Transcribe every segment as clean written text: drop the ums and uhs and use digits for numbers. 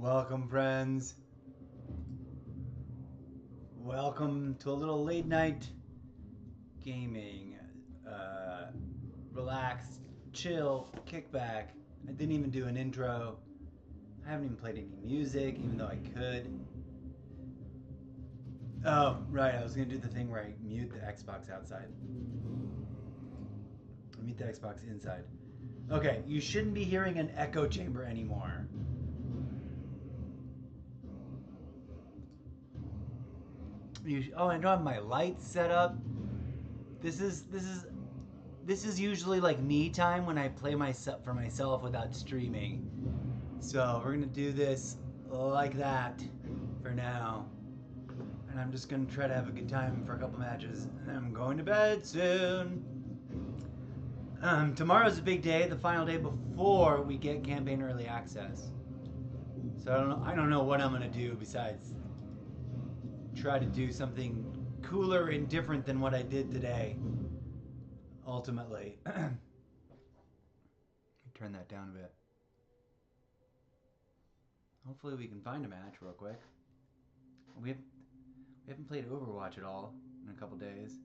Welcome, friends. Welcome to a little late night gaming. Relaxed, chill, kickback. I didn't even do an intro. I haven't even played any music, even though I could. Oh, right. I was going to do the thing where I mute the Xbox outside. Mute the Xbox inside. Okay, you shouldn't be hearing an echo chamber anymore. Oh, I don't have my lights set up. This is usually like me time when I play for myself without streaming. So we're gonna do this like that for now. And I'm just gonna try to have a good time for a couple matches. And I'm going to bed soon. Tomorrow's a big day, the final day before we get campaign early access. So I don't know what I'm gonna do besides try to do something cooler and different than what I did today. Ultimately. Turn that down a bit. Hopefully we can find a match real quick. We haven't played Overwatch at all in a couple days.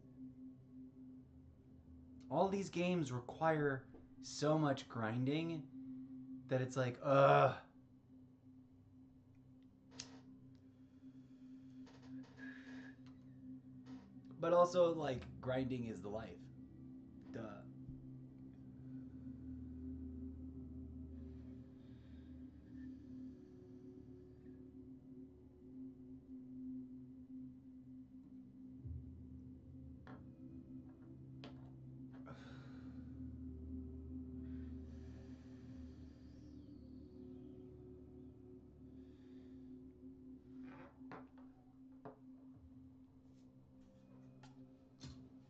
All these games require so much grinding that it's like, ugh. But also, like, grinding is the life. Duh.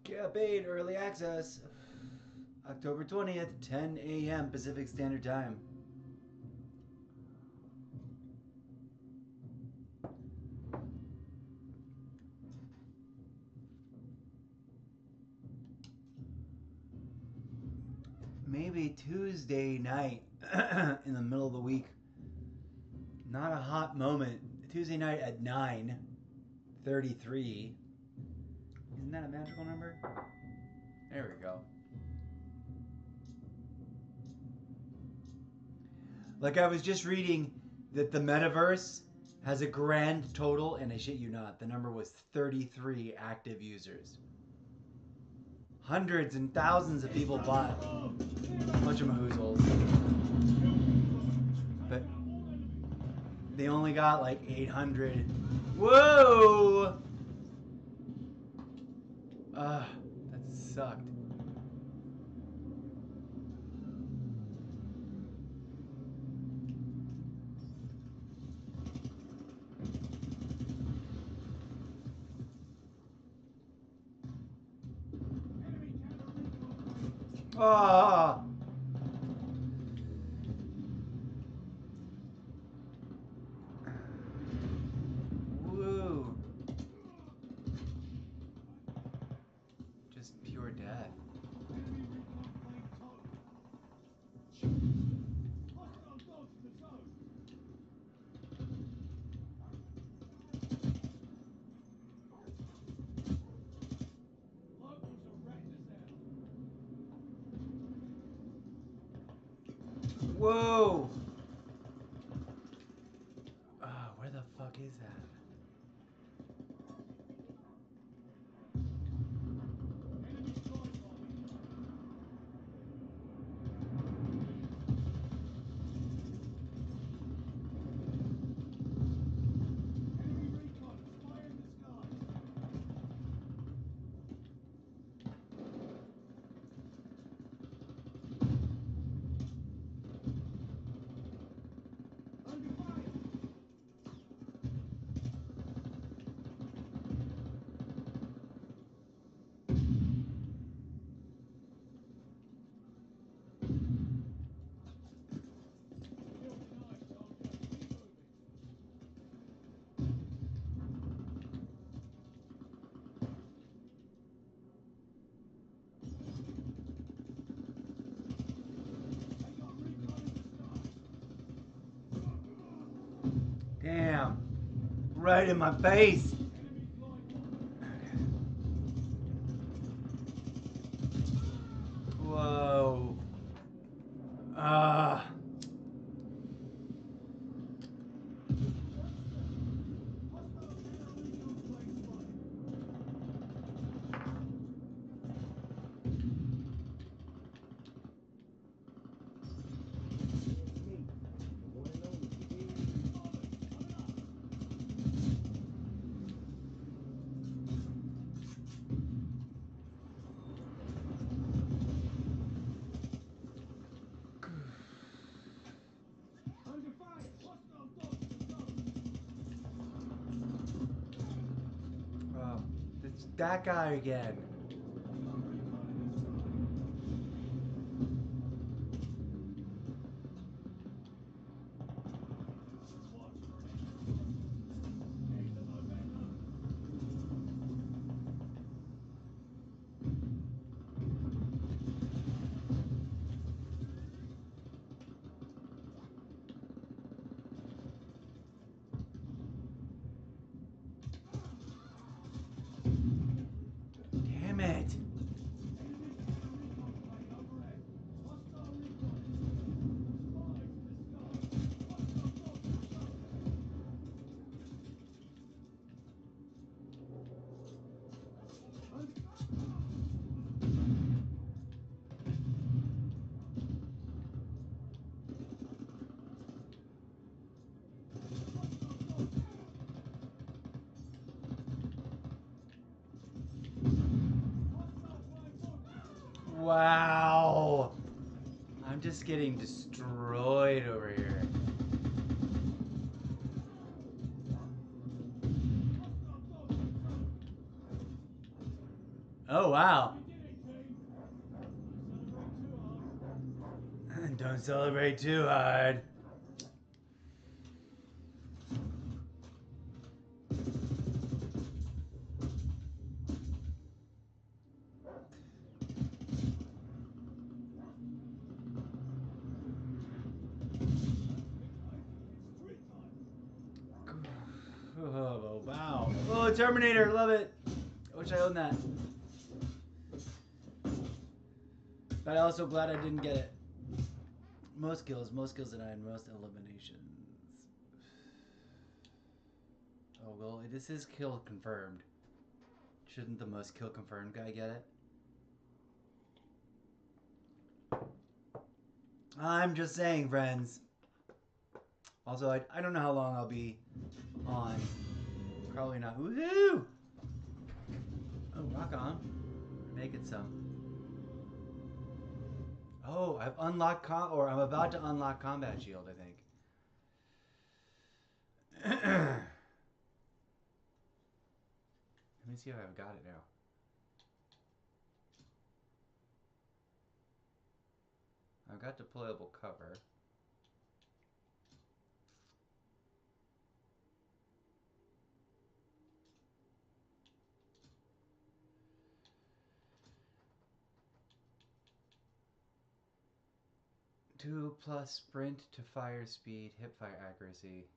Campaign early access. October 20th, 10 a.m. Pacific Standard Time. Maybe Tuesday night in the middle of the week. Not a hot moment. Tuesday night at 9:33. Isn't that a magical number? There we go. Like I was just reading that the metaverse has a grand total, and I shit you not, the number was 33 active users. Hundreds and thousands of people bought. Bunch of mahoozles. But they only got like 800. Whoa! That sucked. Ah! Woo! Just pure death. Whoa! Where the fuck is that? right in my face. Whoa. Ah. Oh, it's that guy again. Damn it. Wow. I'm just getting destroyed over here. Oh, wow. Don't celebrate too hard. Oh, wow. Oh, Terminator, love it. I wish I owned that. But I'm also glad I didn't get it. Most kills denied, most eliminations. Oh, well, this is kill confirmed. Shouldn't the most kill confirmed guy get it? I'm just saying, friends. Also, I don't know how long I'll be on. Probably not. Woohoo! Oh, rock on. Make it some. Oh, I've unlocked or I'm about to unlock combat shield, I think. Let me see if I've got it now. I've got deployable cover. Two plus sprint to fire speed, hip fire accuracy.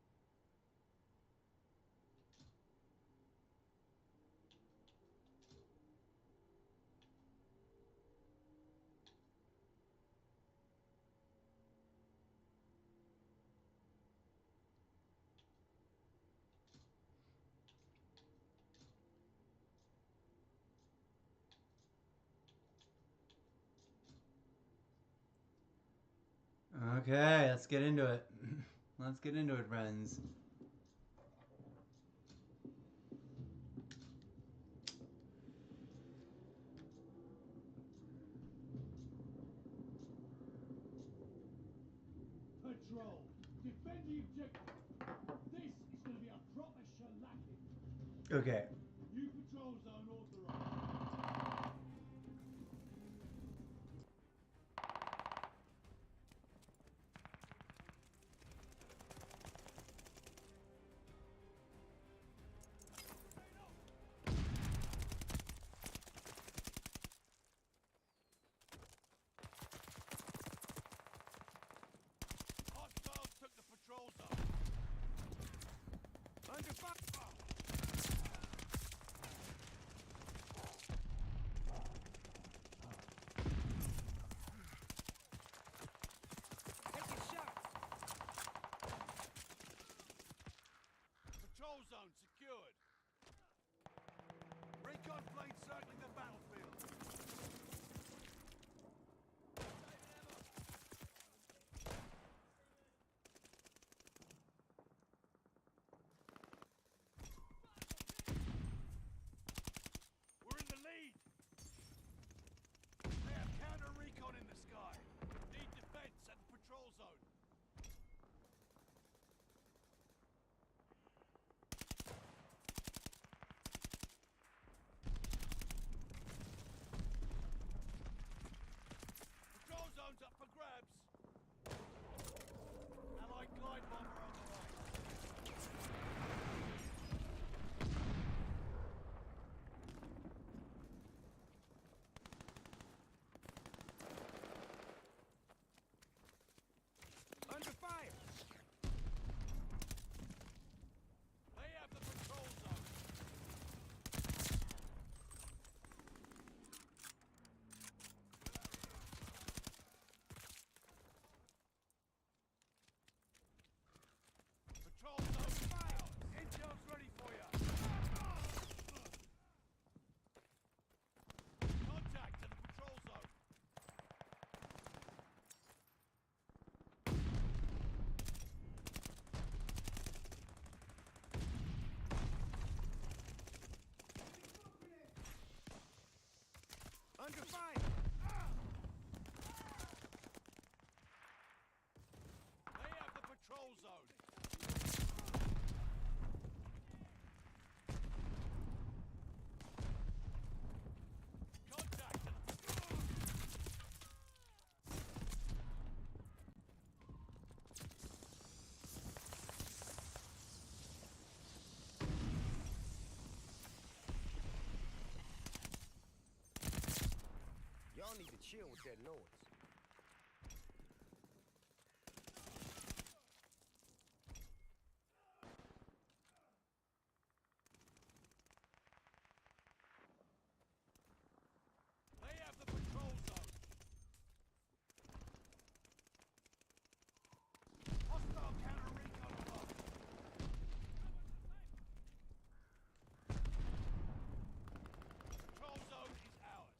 Okay, let's get into it. Let's get into it, friends. Patrol, defend the objective. This is going to be a proper shellacking. Okay. New patrol zone authorized. Hostiles took the patrol zone. Under fire! Glide bomber on the right. Under fire! They have the patrol zone. Patrol zone fire! Intel's ready for you. Contact to the patrol zone. Under fire! They have the patrol zone. Contact to the Y'all need to chill with that noise. They have the patrol zone. Hostile counter recon above. Patrol zone is ours.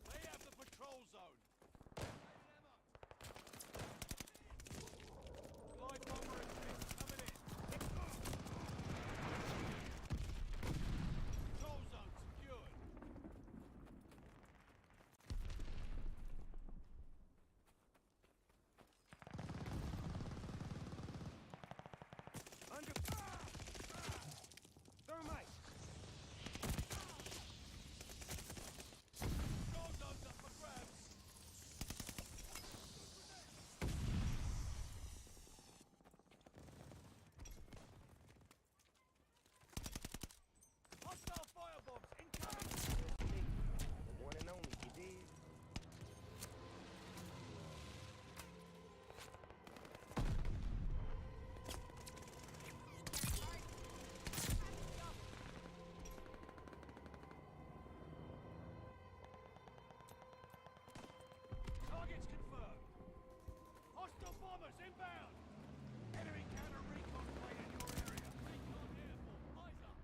They have the patrol zone. Glide bomber is coming in. Control zone secured. Under... Thermite! Control zone's up for grabs. Hostile firebombs incoming. Me. The one and only, you dig? Targets confirmed. Hostile bombers inbound. Enemy counter recon plane in your area. Recon airborne. Eyes up.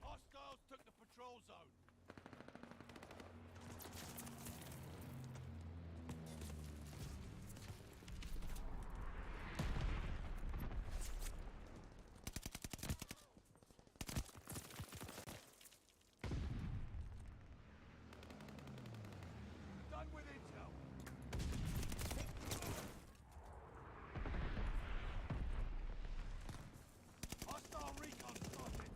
Hostiles took the patrol zone. Done with intel. Hostile recon spotted.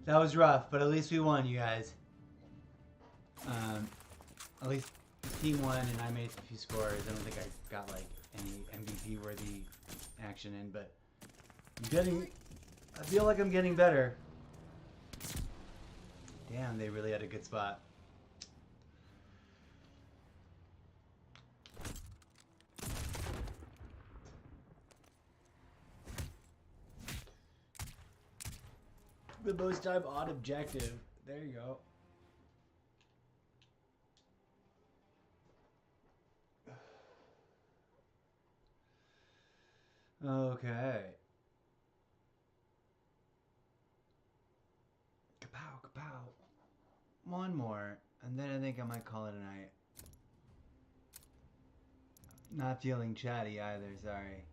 That was rough, but at least we won, you guys. At least the team won, and I made a few scores. I don't think I got like any MVP-worthy action in, but I'm getting. I feel like I'm getting better. Damn, they really had a good spot. The most time odd objective. There you go. Okay. Kapow, kapow. One more, and then I think I might call it a night. Not feeling chatty either, sorry.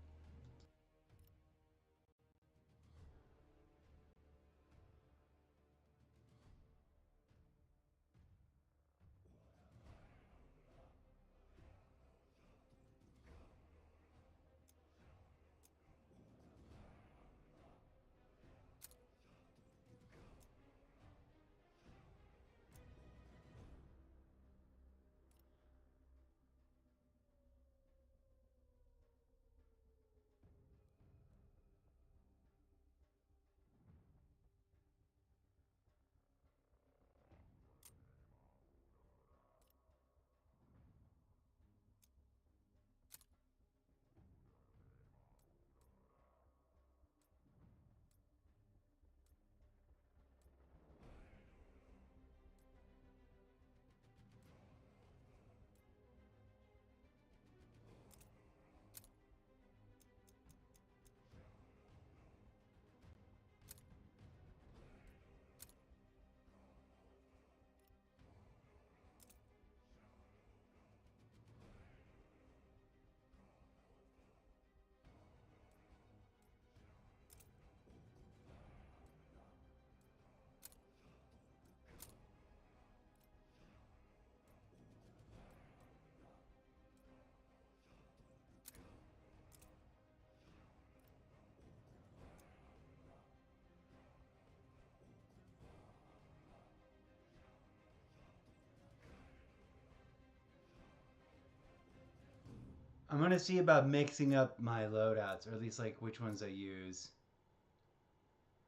I'm gonna see about mixing up my loadouts, or at least like which ones I use.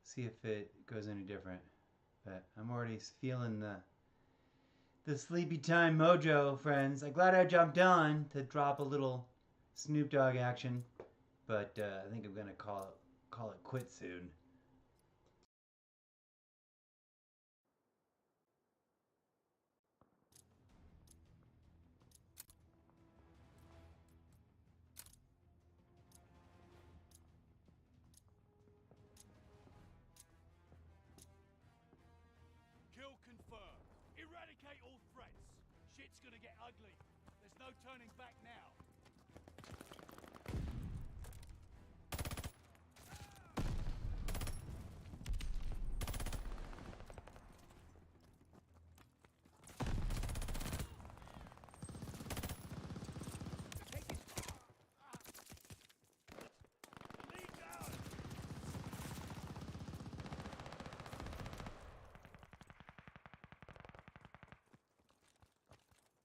See if it goes any different. But I'm already feeling the sleepy time mojo, friends. I'm glad I jumped on to drop a little Snoop Dogg action, but I think I'm gonna call it quit soon. Kill confirmed. Eradicate all threats. Shit's gonna get ugly. There's no turning back now. Lead down!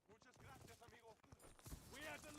Muchas gracias, amigo. We have the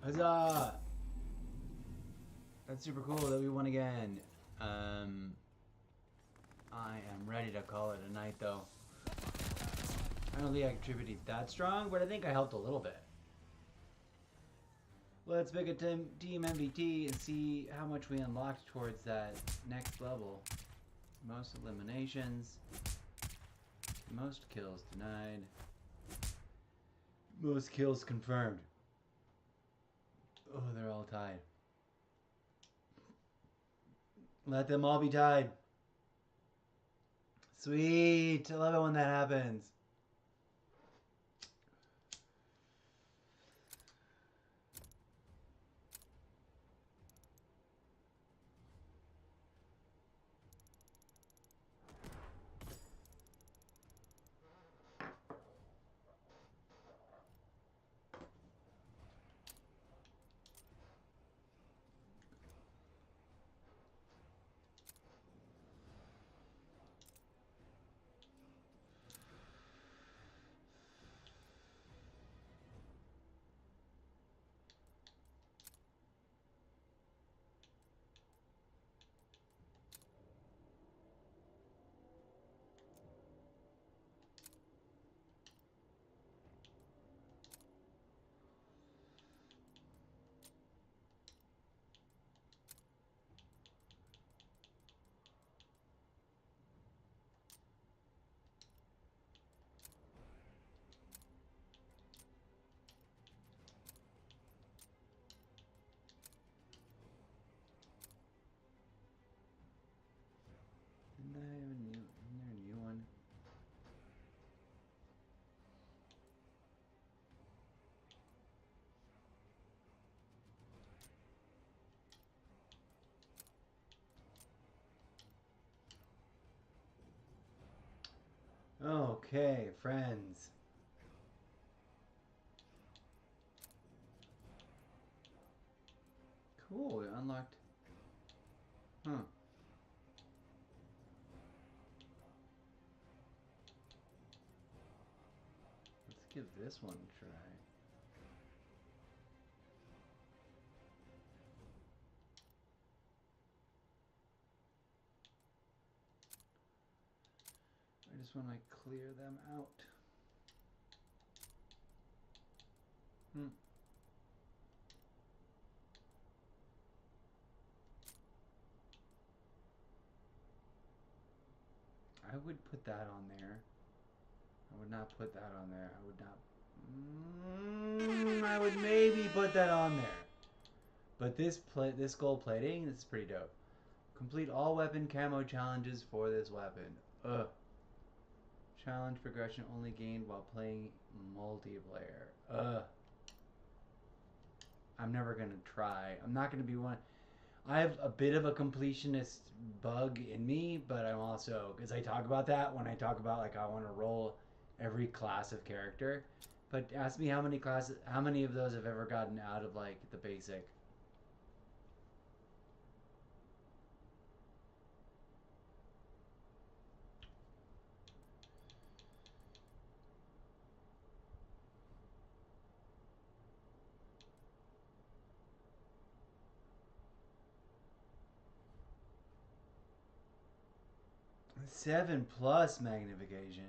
Huzzah! That's super cool that we won again. I am ready to call it a night, though. I don't think I contributed that strong, but I think I helped a little bit. Let's pick a team MVT and see how much we unlocked towards that next level. Most eliminations. Most kills denied. Most kills confirmed. Oh, they're all tied. Let them all be tied. Sweet. I love it when that happens. Isn't there a new one? Okay, friends. Cool, we unlocked. Huh. Let's give this one a try. I just want to clear them out. I would put that on there. I would not put that on there. I would not. I would maybe put that on there. But this gold plating, this is pretty dope. Complete all weapon camo challenges for this weapon. Ugh. Challenge progression only gained while playing multiplayer. Ugh. I'm never gonna try. I'm not gonna be one. I have a bit of a completionist bug in me, but I'm also, because I talk about that when I talk about like I want to roll every class of character. But ask me how many of those have ever gotten out of like the basic. +7 magnification.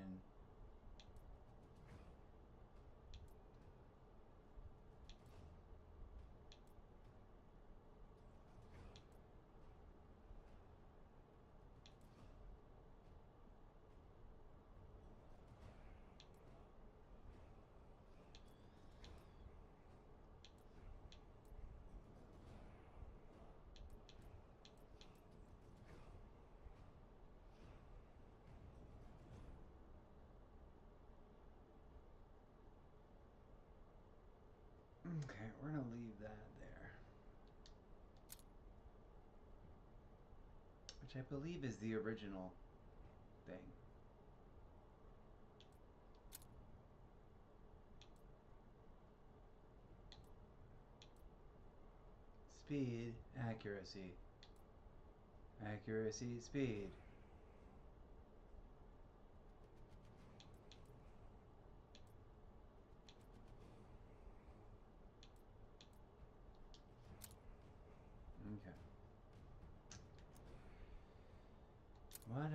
Okay, we're gonna leave that there. Which I believe is the original thing. Speed, accuracy. Accuracy, speed.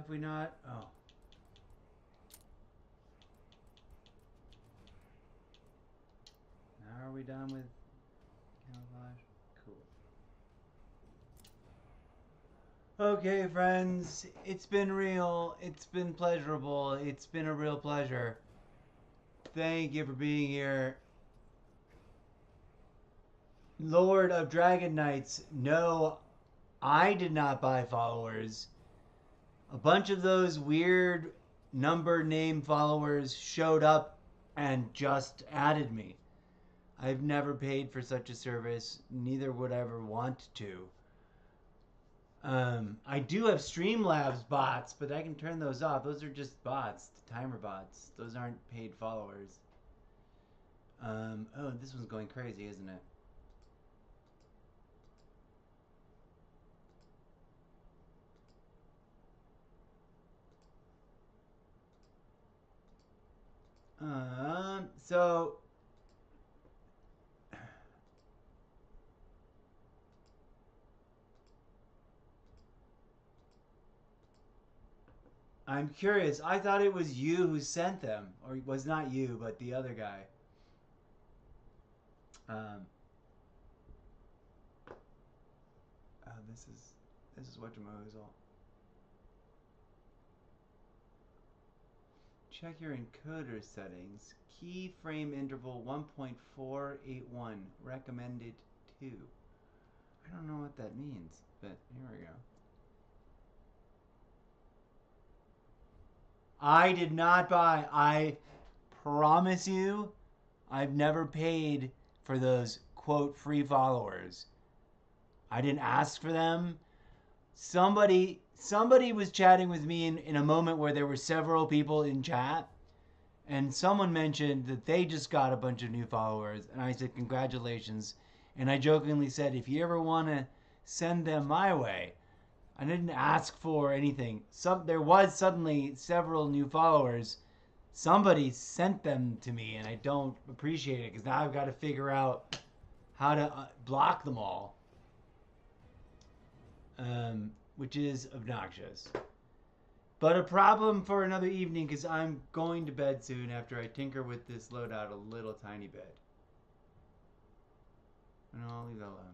Have we not? Oh. Now are we done with camouflage? Cool. Okay, friends. It's been real. It's been pleasurable. It's been a real pleasure. Thank you for being here. Lord of Dragon Knights, no, I did not buy followers. A bunch of those weird number name followers showed up and just added me. I've never paid for such a service, neither would I ever want to. I do have Streamlabs bots, but I can turn those off. Those are just bots, timer bots. Those aren't paid followers. Oh, this one's going crazy, isn't it? So I'm curious. I thought it was you who sent them, or it was not you, but the other guy. This is what Jamoozle. Check your encoder settings. Keyframe interval 1.481. Recommended 2. I don't know what that means, but here we go. I did not buy. I promise you, I've never paid for those quote free followers. I didn't ask for them. Somebody was chatting with me in a moment where there were several people in chat, and someone mentioned that they just got a bunch of new followers, and I said congratulations, and I jokingly said if you ever want to send them my way. I didn't ask for anything. There was suddenly several new followers. Somebody sent them to me, and I don't appreciate it because now I've got to figure out how to block them all. Which is obnoxious. But a problem for another evening because I'm going to bed soon after I tinker with this loadout a little tiny bit. And I'll leave that alone.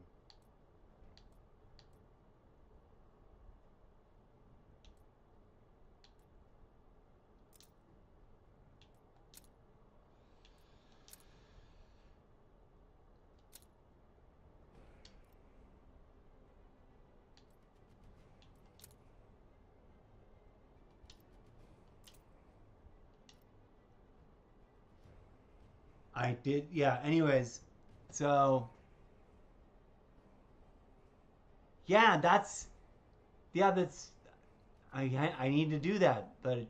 I did, yeah, anyways, so, yeah, I need to do that, but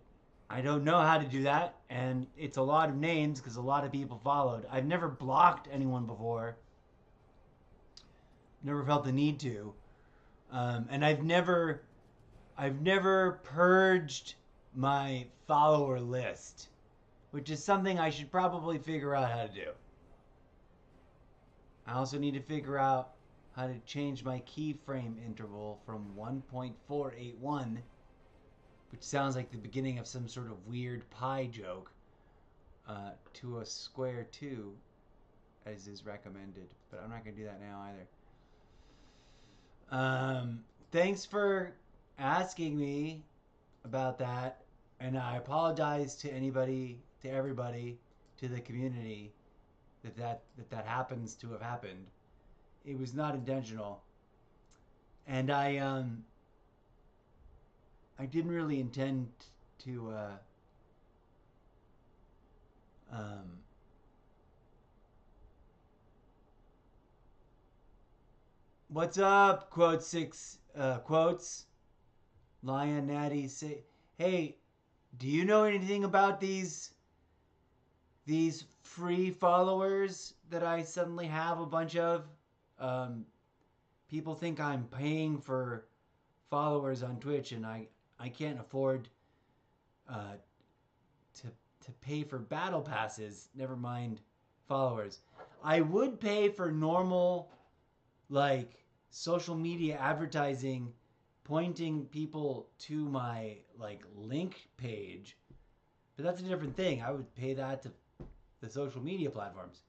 I don't know how to do that, and it's a lot of names, because a lot of people followed. I've never blocked anyone before, never felt the need to, and I've never purged my follower list, which is something I should probably figure out how to do. I also need to figure out how to change my keyframe interval from 1.481, which sounds like the beginning of some sort of weird pi joke, to a square 2, as is recommended. But I'm not going to do that now either. Thanks for asking me about that, and I apologize to everybody, to the community, that happens to have happened. It was not intentional, and I didn't really intend to what's up, quote 6 quotes, Lion Natty, say, hey, do you know anything about these free followers that I suddenly have a bunch of? People think I'm paying for followers on Twitch, and I can't afford to pay for battle passes, never mind followers. I would pay for normal, like, social media advertising pointing people to my like link page, but that's a different thing. I would pay that to the social media platforms.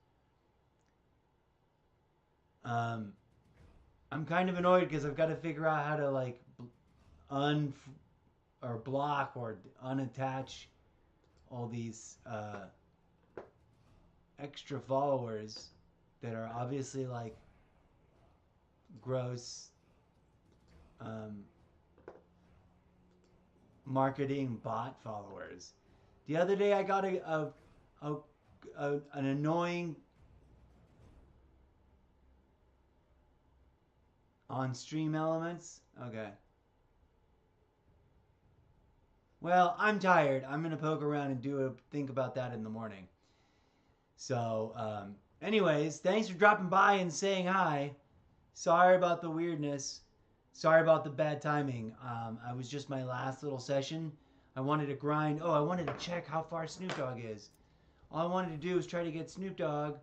I'm kind of annoyed because I've got to figure out how to like block or unattach all these extra followers that are obviously like gross marketing bot followers. The other day I got an annoying on stream elements. Okay. Well, I'm tired. I'm gonna poke around and think about that in the morning. So, anyways, thanks for dropping by and saying hi. Sorry about the weirdness. Sorry about the bad timing. I was just my last little session. I wanted to grind. Oh, I wanted to check how far Snoop Dogg is. All I wanted to do was try to get Snoop Dogg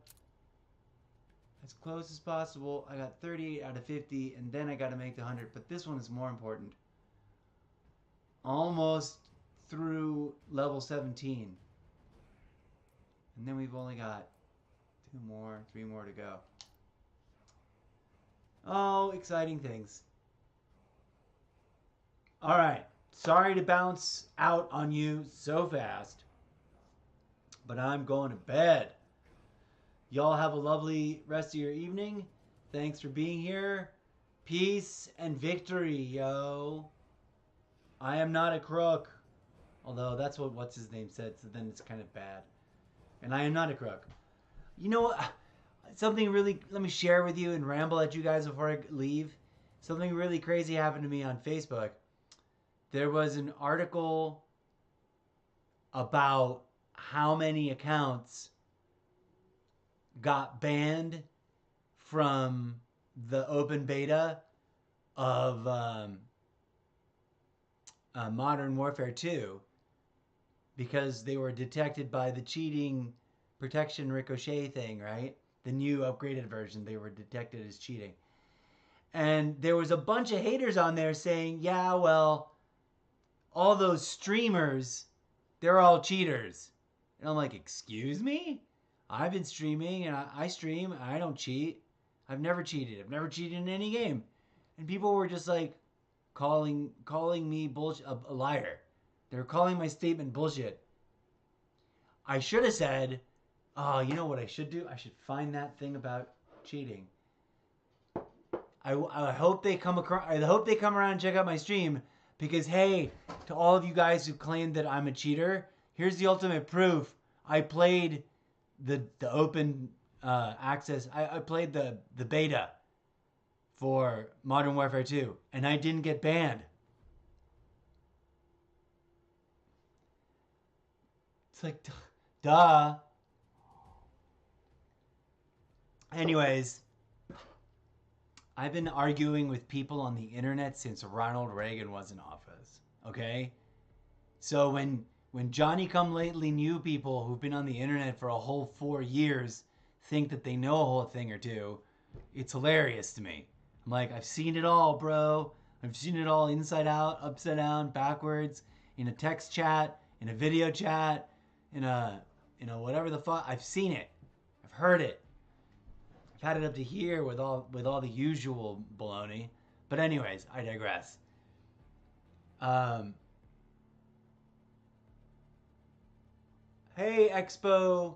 as close as possible. I got 38 out of 50, and then I got to make the 100. But this one is more important. Almost through level 17. And then we've only got 2 more, 3 more to go. Oh, exciting things. All right. Sorry to bounce out on you so fast, but I'm going to bed. Y'all have a lovely rest of your evening. Thanks for being here. Peace and victory, yo. I am not a crook. Although that's what what's his name said, so then it's kind of bad. And I am not a crook. You know what? Something really, let me share with you and ramble at you guys before I leave. Something really crazy happened to me on Facebook. There was an article about how many accounts got banned from the open beta of Modern Warfare 2 because they were detected by the cheating protection ricochet thing, right? The new upgraded version, they were detected as cheating. And there was a bunch of haters on there saying, yeah, well, all those streamers, they're all cheaters. And I'm like, excuse me? I've been streaming and I stream and I don't cheat. I've never cheated. I've never cheated in any game. And people were just like calling me bullshit, a liar. They were calling my statement bullshit. I should have said, oh, you know what I should do? I should find that thing about cheating. I hope they come across. I hope they come around and check out my stream because hey, to all of you guys who claim that I'm a cheater, here's the ultimate proof. I played the open access. I played the beta for Modern Warfare 2, and I didn't get banned. It's like, duh. Anyways, I've been arguing with people on the internet since Ronald Reagan was in office, okay? So when Johnny-come-lately new people who've been on the internet for a whole 4 years think that they know a whole thing or two, it's hilarious to me. I'm like, I've seen it all, bro. I've seen it all inside out, upside down, backwards, in a text chat, in a video chat, in a whatever the fuck. I've seen it. I've heard it. I've had it up to here with all the usual baloney. But anyways, I digress. Hey, Expo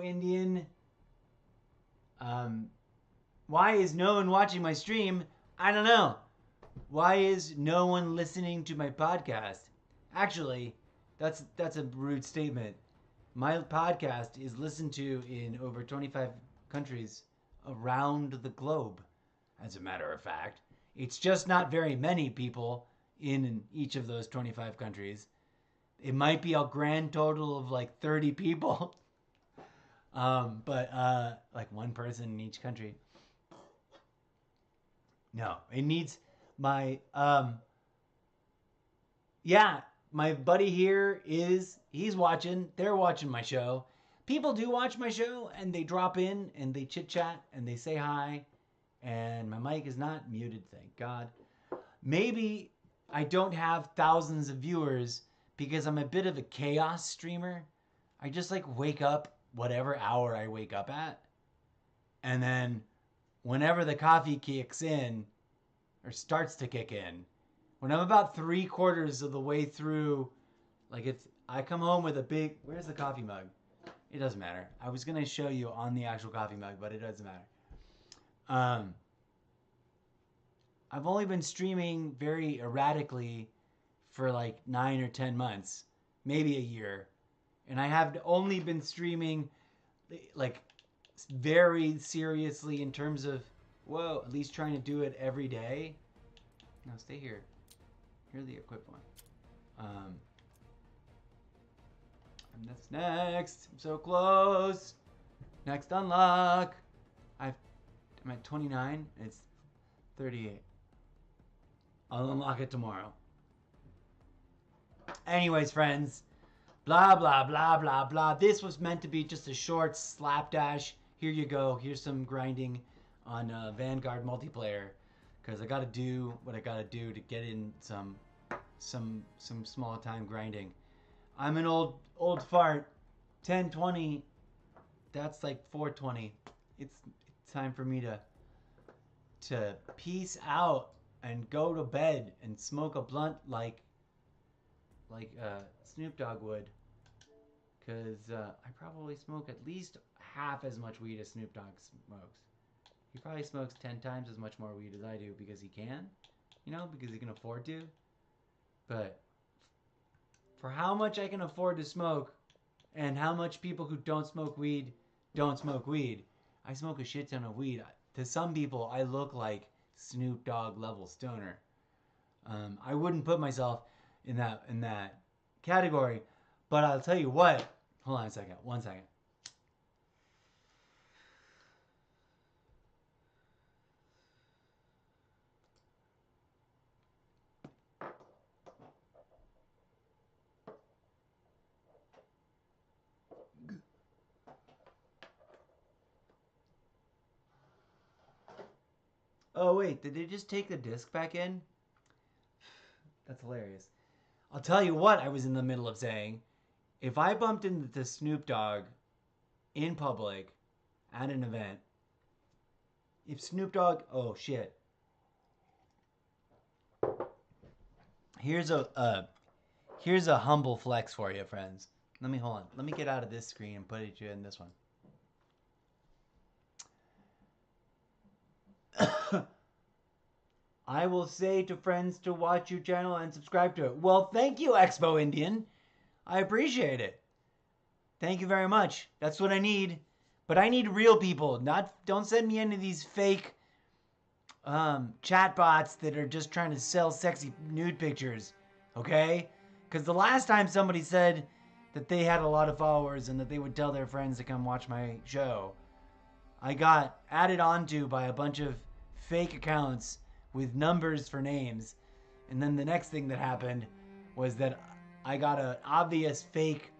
Indian. Why is no one watching my stream? I don't know. Why is no one listening to my podcast? Actually, that's a rude statement. My podcast is listened to in over 25 countries around the globe, as a matter of fact. It's just not very many people in each of those 25 countries. It might be a grand total of like 30 people. But like one person in each country. No, it needs my, yeah, my buddy here he's watching, they're watching my show. People do watch my show and they drop in and they chit chat and they say hi and my mic is not muted, thank God. Maybe I don't have thousands of viewers because I'm a bit of a chaos streamer. I just like wake up whatever hour I wake up at. And then whenever the coffee kicks in or starts to kick in, when I'm about 3/4 of the way through, like I come home with a big, where's the coffee mug? It doesn't matter. I was going to show you on the actual coffee mug, but it doesn't matter. I've only been streaming very erratically for like 9 or 10 months, maybe a year. And I have only been streaming like very seriously in terms of, whoa, at least trying to do it every day. No, stay here. Here's the equipped one. And that's next. I'm so close. Next unlock. I'm at 29. It's 38. I'll unlock it tomorrow. Anyways, friends. Blah, blah, blah, blah, blah. This was meant to be just a short slapdash. Here you go. Here's some grinding on Vanguard Multiplayer. Because I got to do what I got to do to get in some small time grinding. I'm an old fart. 10:20. That's like 4:20. It's time for me to peace out and go to bed and smoke a blunt like Snoop Dogg would. Because I probably smoke at least half as much weed as Snoop Dogg smokes. He probably smokes 10 times as much more weed as I do because he can. You know, because he can afford to. But for how much I can afford to smoke and how much people who don't smoke weed don't smoke weed, I smoke a shit ton of weed. To some people, I look like Snoop Dogg level stoner. I wouldn't put myself in that category, but I'll tell you what. Hold on a second. 1 second. Oh wait, did they just take the disc back in? That's hilarious. I'll tell you what I was in the middle of saying. If I bumped into Snoop Dogg in public at an event, if Snoop Dogg, oh shit. Here's a humble flex for you, friends. Hold on. Let me get out of this screen and put it in this one. I will say to friends to watch your channel and subscribe to it. Well, thank you, Expo Indian. I appreciate it. Thank you very much. That's what I need. But I need real people. Don't send me any of these fake chatbots that are just trying to sell sexy nude pictures. Okay? Because the last time somebody said that they had a lot of followers and that they would tell their friends to come watch my show, I got added onto by a bunch of fake accounts with numbers for names. And then the next thing that happened was that I got an obvious fake,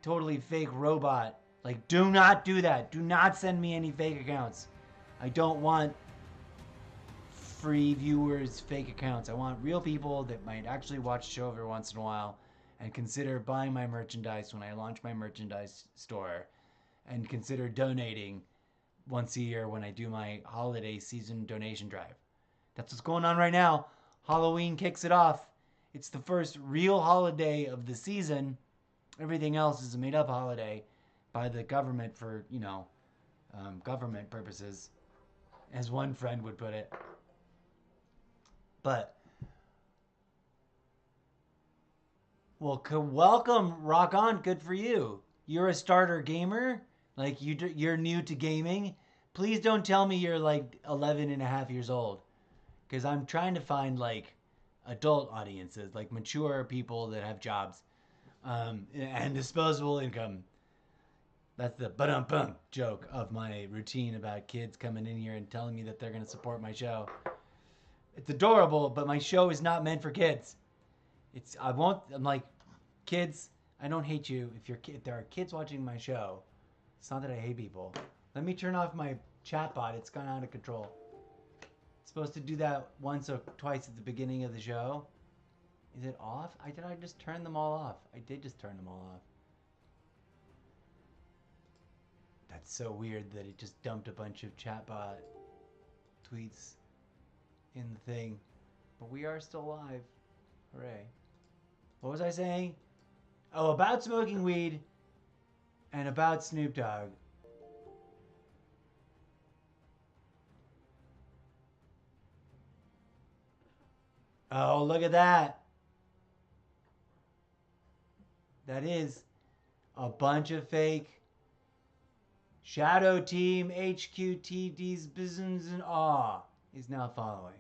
totally fake robot. Like, do not do that. Do not send me any fake accounts. I don't want free viewers, fake accounts. I want real people that might actually watch the show every once in a while and consider buying my merchandise when I launch my merchandise store, and consider donating once a year when I do my holiday season donation drive. That's what's going on right now. Halloween kicks it off. It's the first real holiday of the season. Everything else is a made-up holiday by the government for, government purposes, as one friend would put it. But, well, welcome, Rock On, good for you. You're a starter gamer? Like, you're new to gaming? Please don't tell me you're like 11 and a half years old. Because I'm trying to find like adult audiences, like mature people that have jobs and disposable income. That's the ba-dum-bum joke of my routine about kids coming in here and telling me that they're going to support my show. It's adorable, but my show is not meant for kids. I'm like, kids, I don't hate you. If there are kids watching my show, it's not that I hate people. Let me turn off my chat bot. It's gone out of control. It's supposed to do that once or twice at the beginning of the show. Is it off? Did I just turn them all off? I did just turn them all off. That's so weird that it just dumped a bunch of chatbot tweets in the thing. But we are still live. Hooray. What was I saying? Oh, about smoking weed and about Snoop Dogg. Oh, look at that. That is a bunch of fake Shadow Team HQTD's business and awe is now following.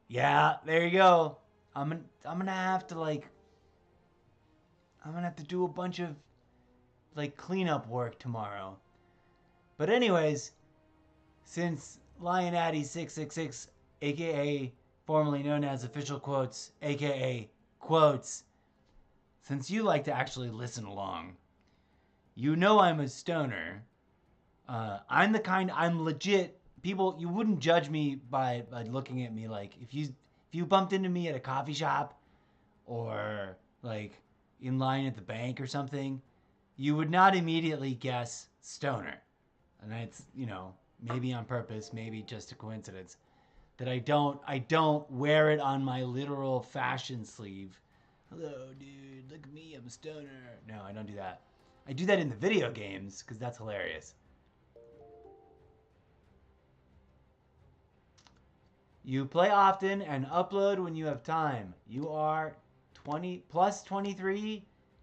Yeah, there you go. I'm gonna have to do a bunch of cleanup work tomorrow. But anyways, since LionAddy666, aka formerly known as Official Quotes, aka Quotes, since you like to actually listen along, you know I'm a stoner. I'm legit. People, you wouldn't judge me by looking at me like if you bumped into me at a coffee shop or in line at the bank or something, you would not immediately guess stoner. And it's, maybe on purpose, maybe just a coincidence that I don't wear it on my literal fashion sleeve. Hello, dude, look at me, I'm a stoner. No, I don't do that. I do that in the video games because that's hilarious. You play often and upload when you have time. You are 20 plus 23.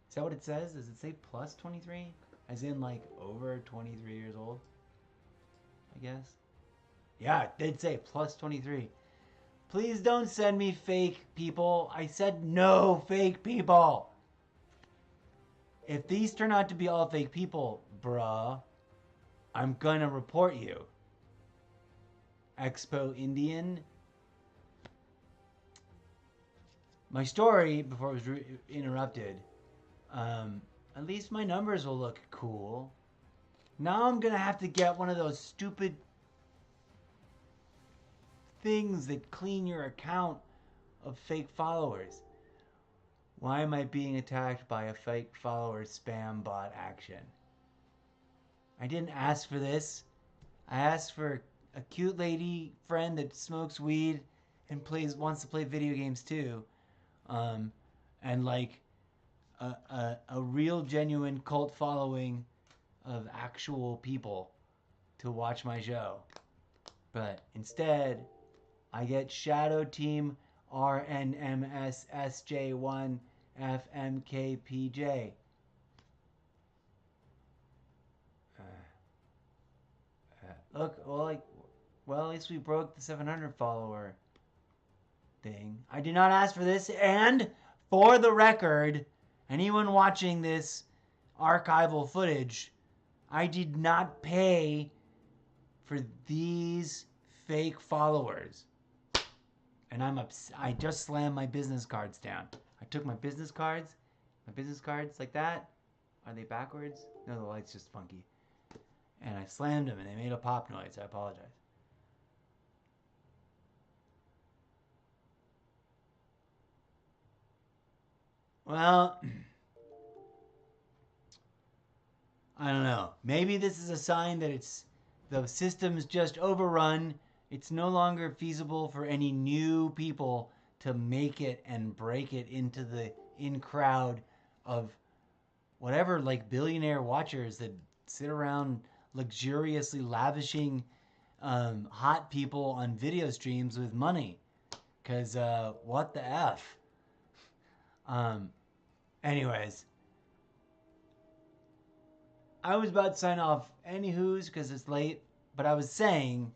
Is that what it says? Does it say plus 23? As in over 23 years old? I guess. Yeah, it did say plus 23. Please don't send me fake people. I said no fake people. If these turn out to be all fake people, bruh, I'm gonna report you. Expo Indian. My story, before it was interrupted, at least my numbers will look cool. Now I'm gonna have to get one of those stupid things that clean your account of fake followers. Why am I being attacked by a fake follower spam bot action? I didn't ask for this. I asked for a cute lady friend that smokes weed and wants to play video games too. And a real genuine cult following of actual people to watch my show. But instead, I get Shadow Team RNMSSJ1 FMKPJ. Look, well, at least we broke the 700 follower thing. I did not ask for this, and for the record, anyone watching this archival footage, I did not pay for these fake followers. And I just slammed my business cards down. I took my business cards like that. Are they backwards? No, the light's just funky. And I slammed them and they made a pop noise. I apologize. Well, I don't know. Maybe this is a sign that the system's just overrun. It's no longer feasible for any new people to make it and break it into the in-crowd of whatever billionaire watchers that sit around luxuriously lavishing hot people on video streams with money. Because what the F? Anyways, I was about to sign off anywho's because it's late, but I was saying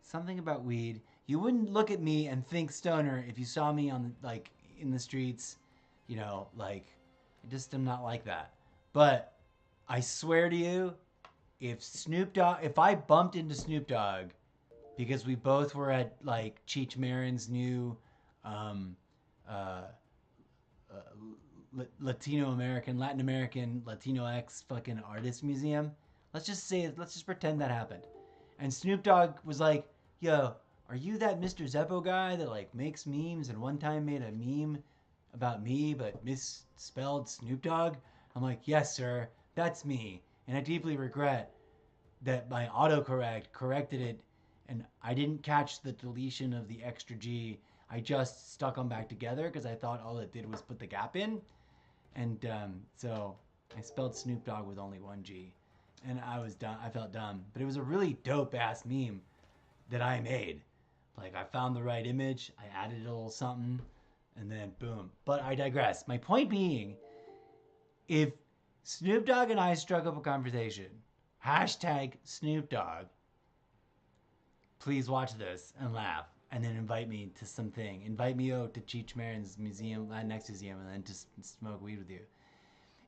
something about weed. You wouldn't look at me and think stoner if you saw me on in the streets, I just am not like that. But I swear to you, if I bumped into Snoop Dogg because we both were at Cheech Marin's new Latin American Latino X fucking artist museum. Let's just pretend that happened. And Snoop Dogg was like, yo, are you that Mr. Zeppo guy that like makes memes and one time made a meme about me but misspelled Snoop Dogg? I'm like, yes, sir, that's me. And I deeply regret that my autocorrect corrected it and I didn't catch the deletion of the extra G. I just stuck them back together because I thought all it did was put the gap in. And so I spelled Snoop Dogg with only one G. And I was dumb. I felt dumb. But it was a really dope ass meme that I made. Like I found the right image, I added a little something, and then boom. But I digress. My point being, if Snoop Dogg and I struck up a conversation, hashtag Snoop Dogg, please watch this and laugh. And then invite me to something. Invite me out to Cheech Marin's museum, next museum, and then to smoke weed with you.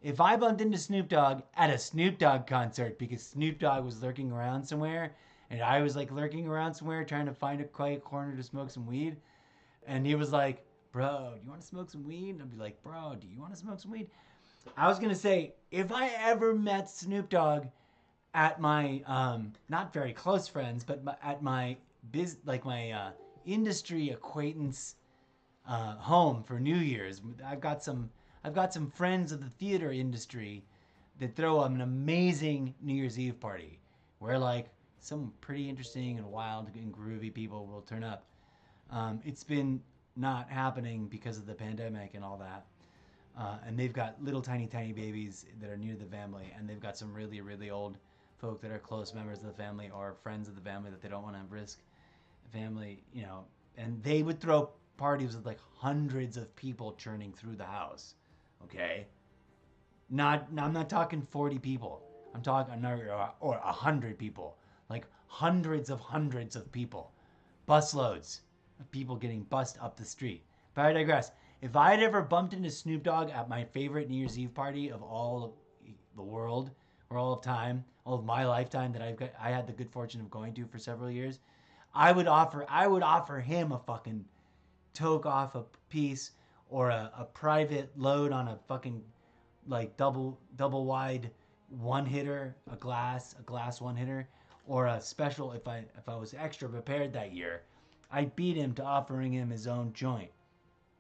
If I bumped into Snoop Dogg at a Snoop Dogg concert because Snoop Dogg was lurking around somewhere, and I was like lurking around somewhere trying to find a quiet corner to smoke some weed, and he was like, bro, do you want to smoke some weed? And I'd be like, bro, do you want to smoke some weed? I was going to say, if I ever met Snoop Dogg at my, not very close friends, but at my industry acquaintance home for New Year's, I've got some friends of the theater industry that throw an amazing New Year's Eve party where like some pretty interesting and wild and groovy people will turn up. It's been not happening because of the pandemic and all that. And they've got little tiny babies that are new to the family, and they've got some really, really old folk that are close members of the family or friends of the family that they don't want to risk family, you know, and they would throw parties with like hundreds of people churning through the house. Okay. I'm not talking 40 people. I'm talking, or 100 people. Like hundreds of people. Busloads of people getting bussed up the street. But I digress. If I had ever bumped into Snoop Dogg at my favorite New Year's Eve party of all of the world, or all of time, all of my lifetime that I had the good fortune of going to for several years, I would offer him a fucking toke off a piece or a private load on a fucking like double wide one hitter, a glass one hitter, or a special if I was extra prepared that year, I'd beat him to offering him his own joint.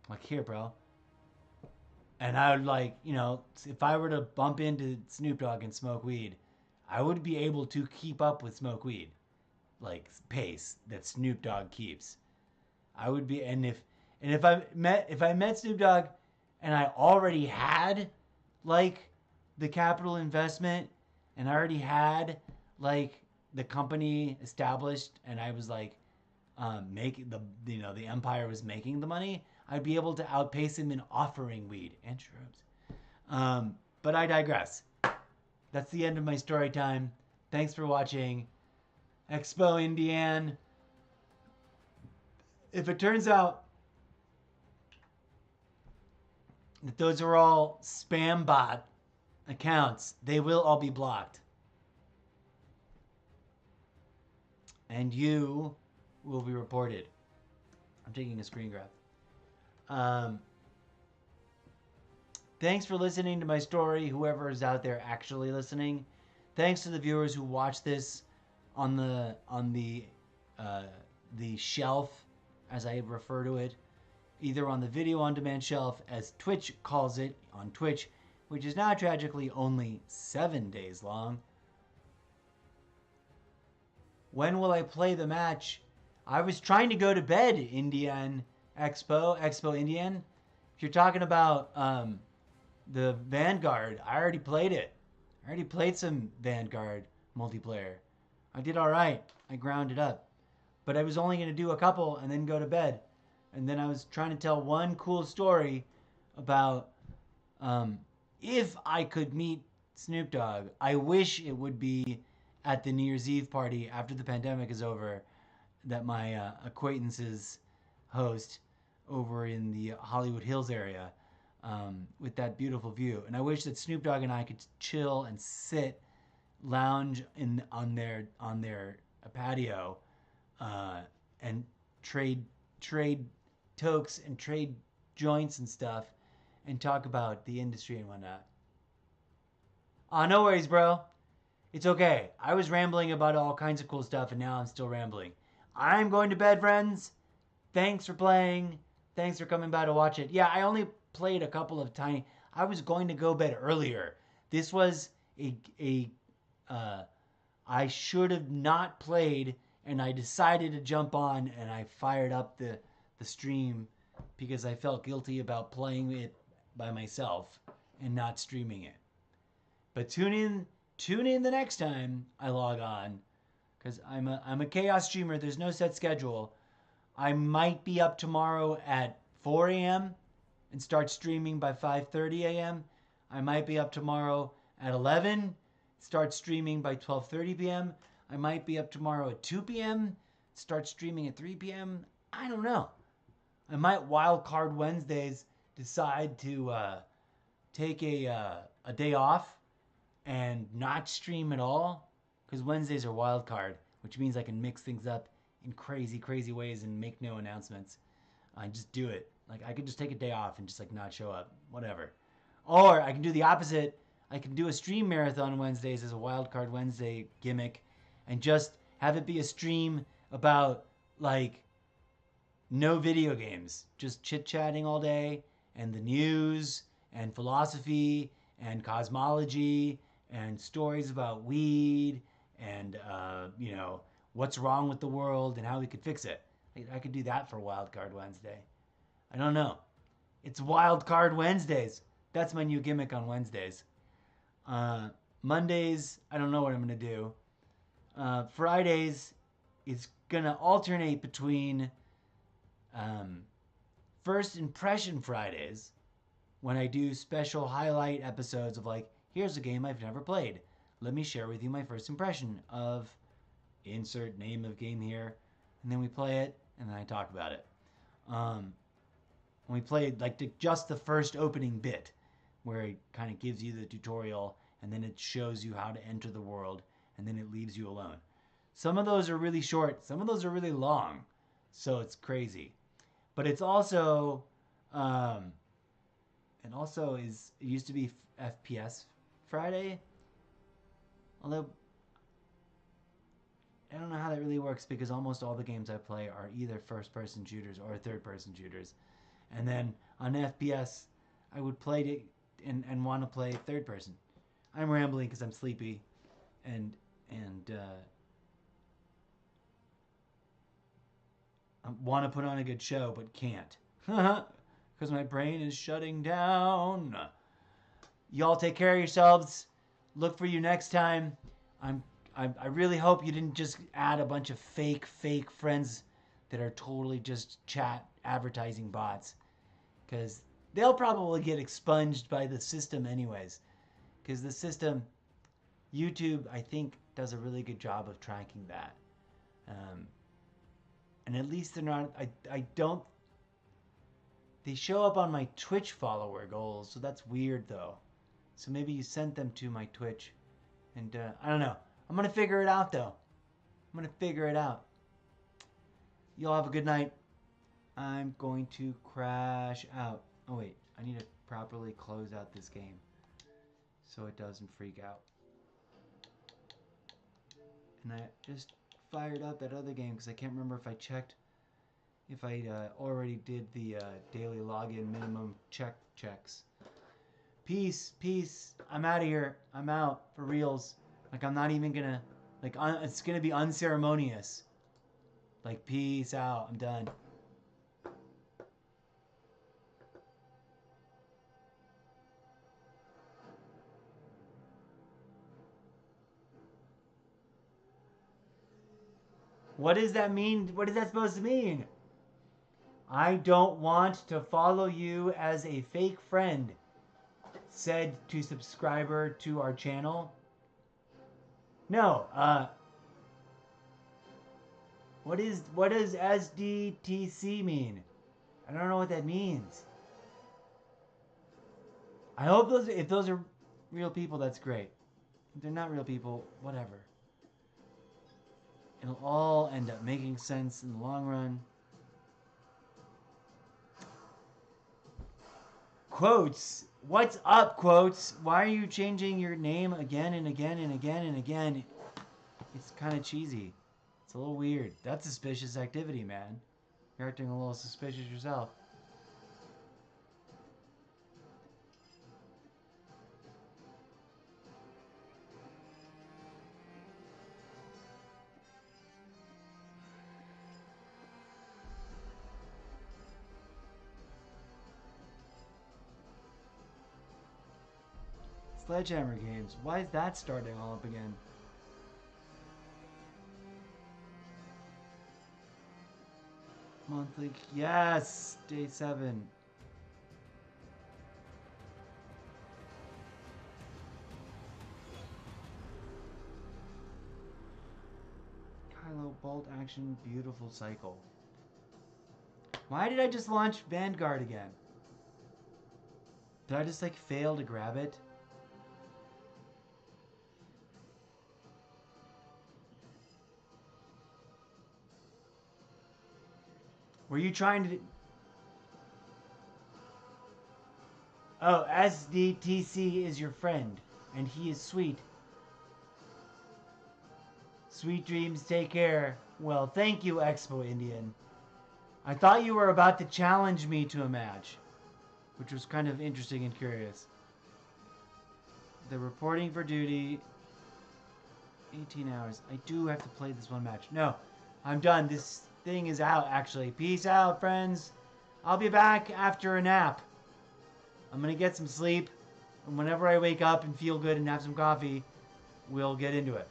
Like, here, bro. And I would like, you know, if I were to bump into Snoop Dogg and smoke weed, I would be able to keep up with smoke weed, like pace that Snoop Dogg keeps. I would be, and if I met Snoop Dogg, and I already had like the capital investment, and I already had like the company established, and I was like making the empire was making the money, I'd be able to outpace him in offering weed and shrooms. But I digress. That's the end of my story time. Thanks for watching. Expo Indian. If it turns out that those are all spam bot accounts, they will all be blocked. And you will be reported. I'm taking a screen grab. Thanks for listening to my story, whoever is out there actually listening. Thanks to the viewers who watch this on the shelf, as I refer to it, either on the video on demand shelf, as Twitch calls it on Twitch, which is now tragically only 7 days long. When will I play the match? I was trying to go to bed, Indian Expo Indian. If you're talking about the Vanguard, I already played it. I already played some Vanguard multiplayer. I did all right. I grounded up. But I was only going to do a couple and then go to bed. And then I was trying to tell one cool story about if I could meet Snoop Dogg. I wish it would be at the New Year's Eve party after the pandemic is over that my acquaintances host over in the Hollywood Hills area with that beautiful view. And I wish that Snoop Dogg and I could chill and sit, lounge on their patio and trade tokes and trade joints and stuff and talk about the industry and whatnot. No worries, bro. It's okay. I was rambling about all kinds of cool stuff, and now I'm still rambling. I'm going to bed, friends. Thanks for playing. Thanks for coming by to watch it. Yeah, I only played a couple of tiny. I was going to go bed earlier. This was I should have not played, and I decided to jump on, and I fired up the stream because I felt guilty about playing it by myself and not streaming it. But tune in the next time I log on, because I'm a chaos streamer. There's no set schedule. I might be up tomorrow at 4 a.m. and start streaming by 5:30 a.m. I might be up tomorrow at 11, start streaming by 12:30 p.m. I might be up tomorrow at 2 p.m., start streaming at 3 p.m. I don't know. I might wild card Wednesdays decide to take a day off and not stream at all, because Wednesdays are wild card, which means I can mix things up in crazy ways and make no announcements. I just do it. Like, I could just take a day off and just like not show up, whatever. Or I can do the opposite. I can do a stream marathon Wednesdays as a wild card Wednesday gimmick, and just have it be a stream about like no video games, just chit chatting all day, and the news and philosophy and cosmology and stories about weed and what's wrong with the world and how we could fix it. I could do that for Wild Card Wednesday. I don't know. It's Wild Card Wednesdays. That's my new gimmick on Wednesdays. Mondays, I don't know what I'm going to do. Fridays, it's going to alternate between First Impression Fridays, when I do special highlight episodes of like, here's a game I've never played. Let me share with you my first impression of insert name of game here. And then we play it, and then I talk about it. We played like just the first opening bit, where it kind of gives you the tutorial, and then it shows you how to enter the world, and then it leaves you alone. Some of those are really short, some of those are really long, so it's crazy. But it's also, it used to be FPS Friday, although I don't know how that really works, because almost all the games I play are either first-person shooters or third-person shooters. And then on FPS, I would play it and want to play third-person. I'm rambling because I'm sleepy, and I want to put on a good show, but can't. Because my brain is shutting down. Y'all take care of yourselves. Look for you next time. I really hope you didn't just add a bunch of fake friends that are totally just chat advertising bots, because they'll probably get expunged by the system anyways, because the system, YouTube, I think, does a really good job of tracking that. And at least they're not, they show up on my Twitch follower goals, so that's weird though. So maybe you sent them to my Twitch, and I don't know. I'm going to figure it out, though. I'm going to figure it out. Y'all have a good night. I'm going to crash out. Oh, wait. I need to properly close out this game so it doesn't freak out. And I just fired up that other game because I can't remember if I checked, if I already did the daily login minimum checks. Peace. I'm out of here. I'm out for reals. Like, I'm not even gonna, like, it's gonna be unceremonious. Like, peace out. I'm done. What does that mean? What is that supposed to mean? I don't want to follow you as a fake friend, said to subscriber to our channel. No, what does SDTC mean? I don't know what that means. I hope if those are real people, that's great. If they're not real people, whatever. It'll all end up making sense in the long run. Quotes What's up, Quotes? Why are you changing your name again and again and again and again? It's kind of cheesy. It's a little weird. That's suspicious activity, man. You're acting a little suspicious yourself. Sledgehammer Games. Why is that starting all up again? Monthly. Yes! Day 7. Kylo bolt action. Beautiful cycle. Why did I just launch Vanguard again? Did I just like fail to grab it? Were you trying to... Oh, SDTC is your friend, and he is sweet. Sweet dreams, take care. Well, thank you, Expo Indian. I thought you were about to challenge me to a match, which was kind of interesting and curious. The reporting for duty, 18 hours. I do have to play this one match. No, I'm done. This thing is out, actually. Peace out, friends. I'll be back after a nap. I'm going to get some sleep. And whenever I wake up and feel good and have some coffee, we'll get into it.